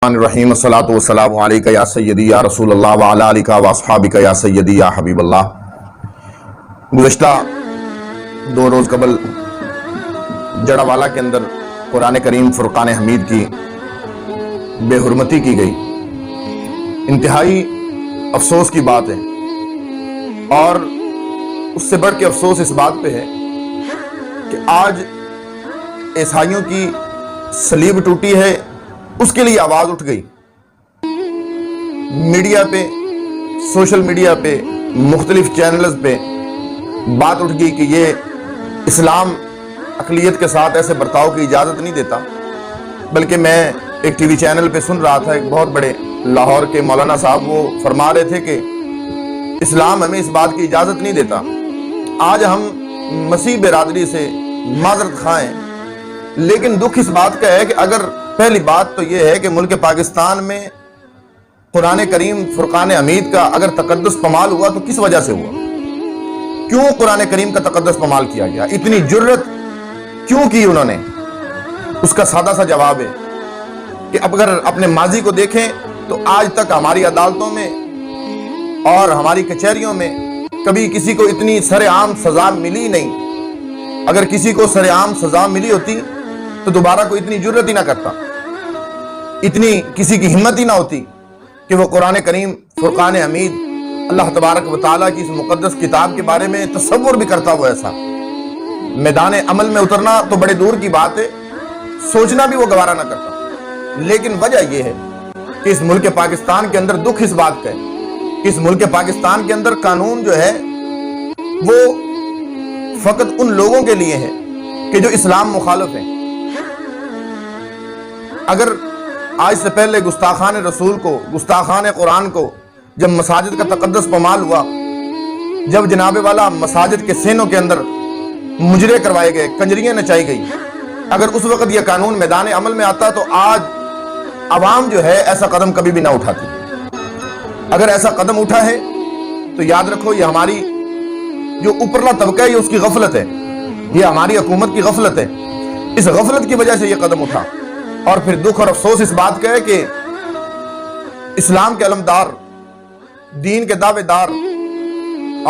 الرحیم الصلاۃ والسلام علیکہ یا سیدی یا رسول اللہ وعلی آلکہ واصحابک یا سیدی یا حبیب اللہ۔ گزشتہ 2 روز قبل جڑاوالا کے اندر قرآن کریم فرقان حمید کی بے حرمتی کی گئی۔ انتہائی افسوس کی بات ہے، اور اس سے بڑھ کے افسوس اس بات پہ ہے کہ آج عیسائیوں کی صلیب ٹوٹی ہے، اس کے لیے آواز اٹھ گئی۔ میڈیا پہ، سوشل میڈیا پہ، مختلف چینلز پہ بات اٹھ گئی کہ یہ اسلام اقلیت کے ساتھ ایسے برتاؤ کی اجازت نہیں دیتا۔ بلکہ میں ایک ٹی وی چینل پہ سن رہا تھا، ایک بہت بڑے لاہور کے مولانا صاحب وہ فرما رہے تھے کہ اسلام ہمیں اس بات کی اجازت نہیں دیتا۔ آج ہم مسیح برادری سے معذرت خواہ ہیں، لیکن دکھ اس بات کا ہے کہ اگر پہلی بات تو یہ ہے کہ ملک پاکستان میں قرآن کریم فرقان حمید کا اگر تقدس پامال ہوا تو کس وجہ سے ہوا؟ کیوں قرآن کریم کا تقدس پامال کیا گیا؟ اتنی جرت کیوں کی انہوں نے؟ اس کا سادہ سا جواب ہے کہ اگر اپنے ماضی کو دیکھیں تو آج تک ہماری عدالتوں میں اور ہماری کچہریوں میں کبھی کسی کو اتنی سرعام سزا ملی نہیں۔ اگر کسی کو سرعام سزا ملی ہوتی تو دوبارہ کوئی اتنی جرت ہی نہ کرتا، اتنی کسی کی ہمت ہی نہ ہوتی کہ وہ قرآن کریم فرقان حمید اللہ تبارک و تعالیٰ کی اس مقدس کتاب کے بارے میں تصور بھی کرتا وہ ایسا۔ میدان عمل میں اترنا تو بڑے دور کی بات ہے، سوچنا بھی وہ گوارا نہ کرتا۔ لیکن وجہ یہ ہے کہ اس ملک پاکستان کے اندر دکھ اس بات کا ہے کہ اس ملک پاکستان کے اندر قانون جو ہے وہ فقط ان لوگوں کے لیے ہے کہ جو اسلام مخالف ہیں۔ اگر آج سے پہلے گستاخان رسول کو، گستاخان قرآن کو جب مساجد کا تقدس پامال ہوا، جب جناب والا مساجد کے سینوں کے اندر مجرے کروائے گئے، کنجریاں نچائی گئی، اگر اس وقت یہ قانون میدان عمل میں آتا تو آج عوام جو ہے ایسا قدم کبھی بھی نہ اٹھاتی۔ اگر ایسا قدم اٹھا ہے تو یاد رکھو یہ ہماری جو اوپرلا طبقہ ہے یہ اس کی غفلت ہے، یہ ہماری حکومت کی غفلت ہے۔ اس غفلت کی وجہ سے یہ قدم اٹھا، اور پھر دکھ اور افسوس اس بات کا ہے کہ اسلام کے علمدار، دین کے دعوے دار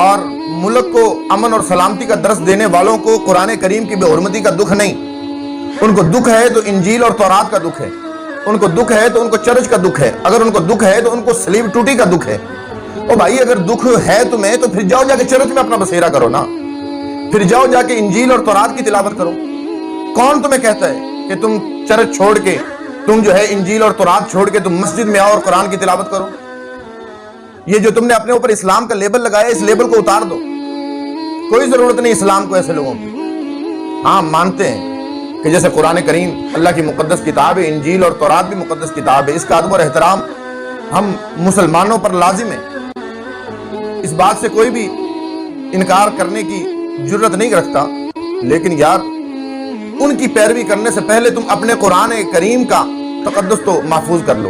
اور ملک کو امن اور سلامتی کا درس دینے والوں کو قرآن کریم کی بے حرمتی کا دکھ نہیں۔ ان کو دکھ ہے تو انجیل اور تورات کا دکھ ہے، ان کو دکھ ہے تو ان کو چرچ کا دکھ ہے، اگر ان کو دکھ ہے تو ان کو صلیب ٹوٹی کا دکھ ہے۔ او بھائی اگر دکھ ہے تمہیں تو پھر جاؤ جا کے چرچ میں اپنا بسیرا کرو نا، پھر جاؤ جا کے انجیل اور تورات کی تلاوت کرو۔ کون تمہیں کہتا ہے کہ تم چرچ چھوڑ کے، تم جو ہے انجیل اور تورات چھوڑ کے تم مسجد میں آؤ اور قرآن کی تلاوت کرو؟ یہ جو تم نے اپنے اوپر اسلام کا لیبل لگایا، اس لیبل کو اتار دو۔ کوئی ضرورت نہیں اسلام کو ایسے لوگوں کی۔ ہاں مانتے ہیں کہ جیسے قرآن کریم اللہ کی مقدس کتاب ہے، انجیل اور تورات بھی مقدس کتاب ہے، اس کا ادب اور احترام ہم مسلمانوں پر لازم ہے۔ اس بات سے کوئی بھی انکار کرنے کی جرت نہیں رکھتا، لیکن یار ان کی پیروی کرنے سے پہلے تم اپنے قرآن کریم کا تقدس تو محفوظ کر لو،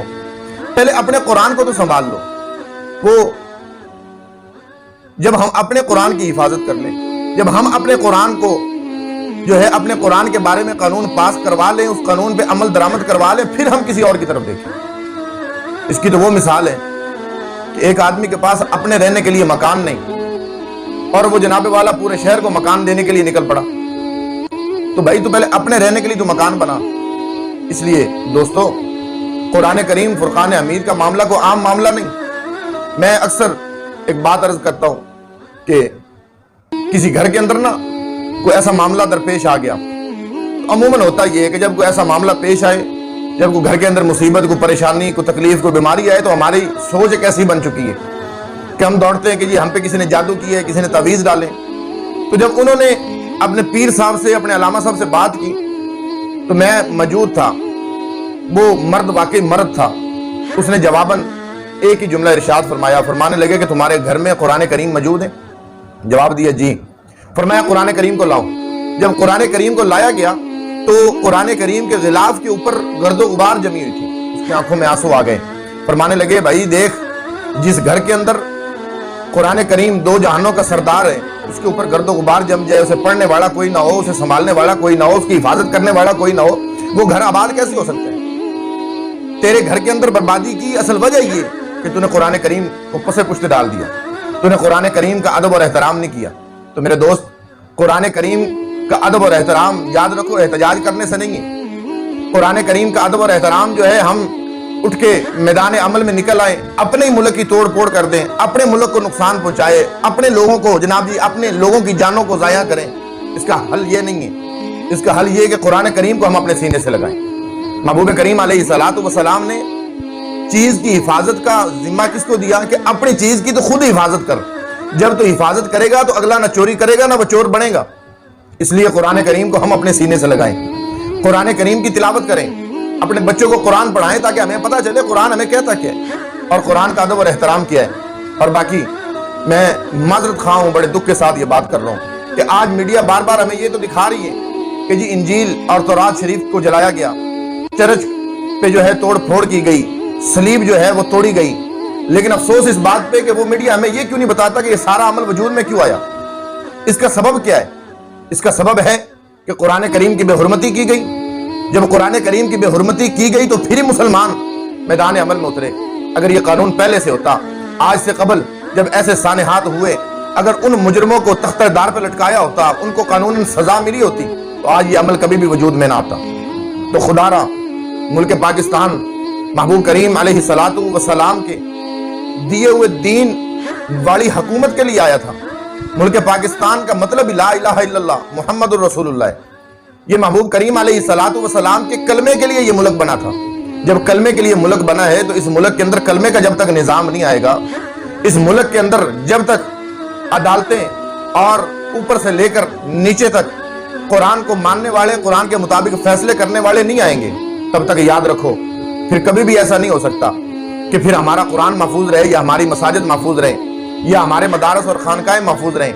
پہلے اپنے قرآن کو تو سنبھال لو۔ وہ جب ہم اپنے قرآن کی حفاظت کر لیں، جب ہم اپنے قرآن کو جو ہے اپنے قرآن کے بارے میں قانون پاس کروا لیں، اس قانون پہ عمل درآمد کروا لیں، پھر ہم کسی اور کی طرف دیکھیں۔ اس کی تو وہ مثال ہے کہ ایک آدمی کے پاس اپنے رہنے کے لیے مکان نہیں، اور وہ جناب والا پورے شہر کو مکان دینے کے لیے نکل پڑا، تو بھائی تو پہلے اپنے رہنے کے لیے تو مکان بنا۔ اس لیے دوستو قرآن کریم فرقان حمید کا معاملہ کو عام معاملہ نہیں۔ میں اکثر ایک بات عرض کرتا ہوں کہ کسی گھر کے اندر نا کوئی ایسا معاملہ درپیش آ گیا، تو عموماً ہوتا یہ ہے کہ جب کوئی ایسا معاملہ پیش آئے، جب کوئی گھر کے اندر مصیبت، کوئی پریشانی، کوئی تکلیف، کوئی بیماری آئے، تو ہماری سوچ ایک ایسی بن چکی ہے کہ ہم دوڑتے ہیں کہ جی ہم پہ کسی نے جادو کیا ہے، کسی نے تعویذ ڈالے۔ تو جب انہوں نے اپنے پیر صاحب سے، اپنے علامہ صاحب سے بات کی تو میں موجود تھا، وہ مرد واقعی مرد تھا، اس نے جواباً ایک ہی جملہ ارشاد فرمایا، فرمانے لگے کہ تمہارے گھر میں قرآن کریم موجود ہے؟ جواب دیا جی۔ فرمایا قرآن کریم کو لاؤ۔ جب قرآن کریم کو لایا گیا تو قرآن کریم کے غلاف کے اوپر گرد و غبار جمی ہوئی تھی، اس کی آنکھوں میں آنسو آ گئے۔ فرمانے لگے بھائی دیکھ، جس گھر کے اندر قرآن کریم 2 جہانوں کا سردار ہے، اس کے اوپر گرد و غبار جم جائے، اسے پڑھنے والا کوئی نہ ہو، اسے سنبھالنے والا کوئی نہ ہو، اس کی حفاظت کرنے والا کوئی نہ ہو، وہ گھر آباد کیسے ہو سکتے ہیں؟ تیرے گھر کے اندر بربادی کی اصل وجہ یہ کہ تو نے قرآن کریم کو پسے پشت ڈال دیا، تو نے قرآن کریم کا ادب اور احترام نہیں کیا۔ تو میرے دوست، قرآن کریم کا ادب اور احترام یاد رکھو احتجاج کرنے سے نہیں ہے۔ قرآن کریم کا ادب اور احترام جو ہے ہم اٹھ کے میدان عمل میں نکل آئیں، اپنے ہی ملک کی توڑ پھوڑ کر دیں، اپنے ملک کو نقصان پہنچائے، اپنے لوگوں کو جناب جی اپنے لوگوں کی جانوں کو ضائع کریں، اس کا حل یہ نہیں ہے۔ اس کا حل یہ ہے کہ قرآن کریم کو ہم اپنے سینے سے لگائیں۔ محبوب کریم علیہ الصلوۃ والسلام نے چیز کی حفاظت کا ذمہ کس کو دیا کہ اپنی چیز کی تو خود ہی حفاظت کر، جب تو حفاظت کرے گا تو اگلا نہ چوری کرے گا نہ وہ چور بنے گا۔ اس لیے قرآن کریم کو ہم اپنے سینے سے لگائیں، قرآن کریم کی تلاوت کریں، اپنے بچوں کو قرآن پڑھائیں تاکہ ہمیں پتہ چلے قرآن ہمیں کہتا کیا ہے اور قرآن کا ادب اور احترام کیا ہے۔ اور باقی میں معذرت خواہ ہوں، بڑے دکھ کے ساتھ یہ بات کر رہا ہوں کہ آج میڈیا بار بار ہمیں یہ تو دکھا رہی ہے کہ جی انجیل اور تورات شریف کو جلایا گیا، چرچ پہ جو ہے توڑ پھوڑ کی گئی، صلیب جو ہے وہ توڑی گئی، لیکن افسوس اس بات پہ کہ وہ میڈیا ہمیں یہ کیوں نہیں بتاتا کہ یہ سارا عمل وجود میں کیوں آیا۔ اس کا سبب کیا ہے؟ اس کا سبب ہے کہ قرآن کریم کی بے حرمتی کی گئی۔ جب قرآن کریم کی بے حرمتی کی گئی تو پھر ہی مسلمان میدان عمل میں اترے۔ اگر یہ قانون پہلے سے ہوتا، آج سے قبل جب ایسے سانحات ہوئے، اگر ان مجرموں کو تختہ دار پہ لٹکایا ہوتا، ان کو قانون سزا ملی ہوتی، تو آج یہ عمل کبھی بھی وجود میں نہ آتا۔ تو خدا را ملک پاکستان محبوب کریم علیہ الصلوۃ والسلام کے دیے ہوئے دین والی حکومت کے لیے آیا تھا۔ ملک پاکستان کا مطلب لا الہ الا اللہ محمد الرسول اللہ ہے۔ یہ محبوب کریم علیہ الصلوۃ والسلام کے کلمے کے لیے یہ ملک بنا تھا۔ جب کلمے کے لیے ملک بنا ہے تو اس ملک کے اندر کلمے کا جب تک نظام نہیں آئے گا، اس ملک کے اندر جب تک عدالتیں اور اوپر سے لے کر نیچے تک قرآن کو ماننے والے، قرآن کے مطابق فیصلے کرنے والے نہیں آئیں گے، تب تک یاد رکھو پھر کبھی بھی ایسا نہیں ہو سکتا کہ پھر ہمارا قرآن محفوظ رہے یا ہماری مساجد محفوظ رہے یا ہمارے مدارس اور خانقاہیں محفوظ رہیں۔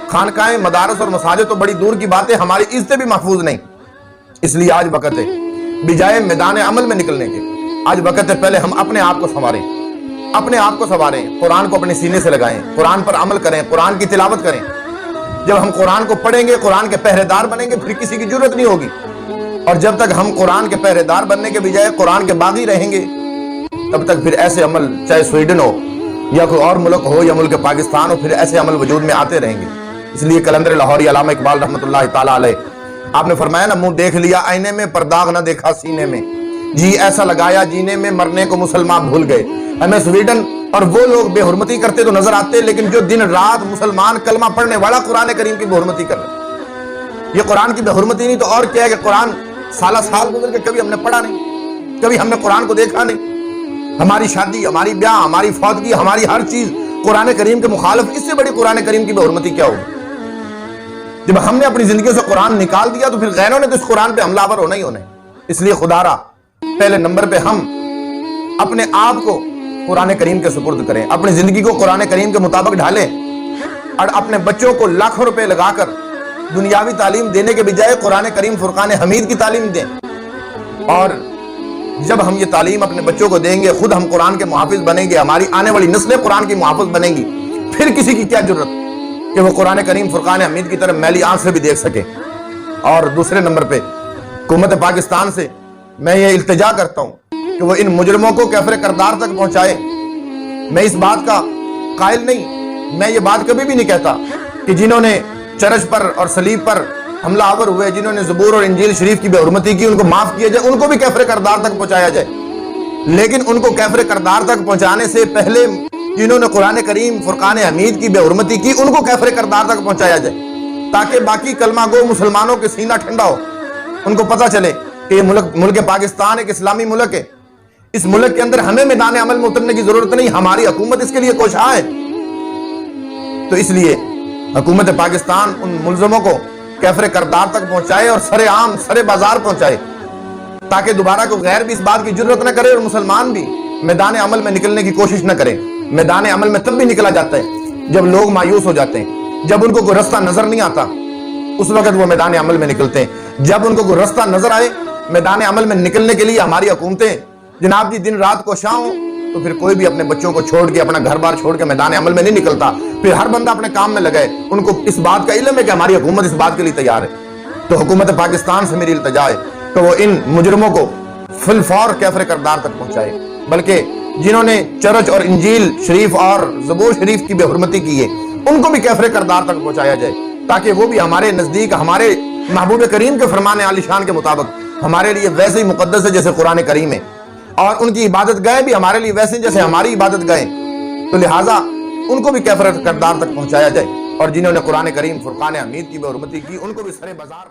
خانقاہیں، مدارس اور مساجد تو بڑی دور کی باتیں، ہماری عزتیں بھی محفوظ نہیں۔ اس لیے آج وقت ہے بجائے میدان عمل میں نکلنے کے، آج وقت ہے پہلے ہم اپنے آپ کو سنواریں، اپنے آپ کو سنواریں، قرآن کو اپنے سینے سے لگائیں، قرآن پر عمل کریں، قرآن کی تلاوت کریں۔ جب ہم قرآن کو پڑھیں گے، قرآن کے پہرے دار بنیں گے، پھر کسی کی ضرورت نہیں ہوگی۔ اور جب تک ہم قرآن کے پہرے دار بننے کے بجائے قرآن کے باغی رہیں گے، تب تک پھر ایسے عمل، چاہے سویڈن ہو یا کوئی اور ملک ہو یا ملک پاکستان ہو، پھر ایسے عمل وجود میں آتے رہیں گے۔ اس لیے کلندر لاہوری علامہ اقبال رحمۃ اللہ تعالیٰ علیہ، آپ نے فرمایا نا، منہ دیکھ لیا آئینے میں پر داغ نہ دیکھا سینے میں، جی ایسا لگایا جینے میں مرنے کو مسلمان بھول گئے۔ ہمیں سویڈن اور وہ لوگ بے حرمتی کرتے تو نظر آتے، لیکن جو دن رات مسلمان کلمہ پڑھنے والا قرآن کریم کی بے حرمتی کر رہے، یہ قرآن کی بے حرمتی نہیں تو اور کیا ہے کہ قرآن سالہ سال گزر کے کبھی ہم نے پڑھا نہیں، کبھی ہم نے قرآن کو دیکھا نہیں۔ ہماری شادی، ہماری بیاہ، ہماری فوتگی، ہماری ہر چیز قرآن کریم کے مخالف، اس سے بڑی قرآن کریم کی بے حرمتی کیا ہوگی؟ جب ہم نے اپنی زندگیوں سے قرآن نکال دیا تو پھر غیروں نے تو اس قرآن پہ حملہ آور ہونا ہی ہونا ہے۔ اس لیے خدا را پہلے نمبر پہ ہم اپنے آپ کو قرآن کریم کے سپرد کریں، اپنی زندگی کو قرآن کریم کے مطابق ڈھالیں، اور اپنے بچوں کو لاکھوں روپے لگا کر دنیاوی تعلیم دینے کے بجائے قرآن کریم فرقان حمید کی تعلیم دیں۔ اور جب ہم یہ تعلیم اپنے بچوں کو دیں گے، خود ہم قرآن کے محافظ بنیں گے، ہماری آنے والی نسلیں قرآن کی محافظ بنیں گی، پھر کسی کی کیا ضرورت کہ وہ قرآن کریم فرقان حمید کی طرف میلی آنکھ سے بھی دیکھ سکے۔ اور دوسرے نمبر پہ حکومت پاکستان سے میں یہ التجا کرتا ہوں کہ وہ ان مجرموں کو کیفر کردار تک پہنچائے۔ میں اس بات کا قائل نہیں، میں یہ بات کبھی بھی نہیں کہتا کہ جنہوں نے چرچ پر اور صلیب پر حملہ آور ہوئے، جنہوں نے زبور اور انجیل شریف کی بے حرمتی کی، ان کو معاف کیا جائے، ان کو بھی کیفر کردار تک پہنچایا جائے۔ لیکن ان کو کیفر کردار تک پہنچانے سے پہلے جنہوں نے قرآن کریم فرقان حمید کی بے حرمتی کی، ان کو کیفر کردار تک پہنچایا جائے، تاکہ باقی کلمہ گو مسلمانوں کے سینہ ٹھنڈا ہو، ان کو پتہ چلے کہ یہ ملک پاکستان ایک اسلامی ملک ہے۔ اس ملک کے اندر ہمیں میدان عمل میں اترنے کی ضرورت نہیں، ہماری حکومت اس کے لیے کوشاں ہے۔ تو اس لیے حکومت پاکستان ان ملزموں کو کیفر کردار تک پہنچائے اور سر عام، سر بازار پہنچائے، تاکہ دوبارہ کوئی غیر بھی اس بات کی جرت نہ کرے اور مسلمان بھی میدان عمل میں نکلنے کی کوشش نہ کرے۔ میدان عمل میں تب بھی نکلا جاتا ہے جب لوگ مایوس ہو جاتے ہیں، جب ان کو کوئی رستہ نظر نہیں آتا، اس وقت وہ میدان عمل میں نکلتے ہیں۔ جب ان کو کوئی رستہ نظر آئے میدان عمل میں نکلنے کے لیے، ہماری حکومتیں جناب جی دن رات کوشاں ہوں، تو پھر کوئی بھی اپنے بچوں کو چھوڑ کے، اپنا گھر بار چھوڑ کے میدان عمل میں نہیں نکلتا، پھر ہر بندہ اپنے کام میں لگائے۔ ان کو اس بات کا علم ہے کہ ہماری حکومت اس بات کے لیے تیار ہے۔ تو حکومت پاکستان سے میری التجا ہے کہ وہ ان مجرموں کو فلفور کیفر کردار تک پہنچائے، بلکہ جنہوں نے چرچ اور انجیل شریف اور زبور شریف کی بے حرمتی کی ہے ان کو بھی کیفر کردار تک پہنچایا جائے، تاکہ وہ بھی ہمارے نزدیک ہمارے محبوب کریم کے فرمان عالی شان کے مطابق ہمارے لیے ویسے ہی مقدس ہے جیسے قرآن کریم ہے، اور ان کی عبادت گاہیں بھی ہمارے لیے ویسے جیسے ہماری عبادت گاہیں، تو لہٰذا ان کو بھی کیفر کردار تک پہنچایا جائے، اور جنہوں نے قرآن کریم فرقان حمید کی بے حرمتی کی ان کو بھی سر بازار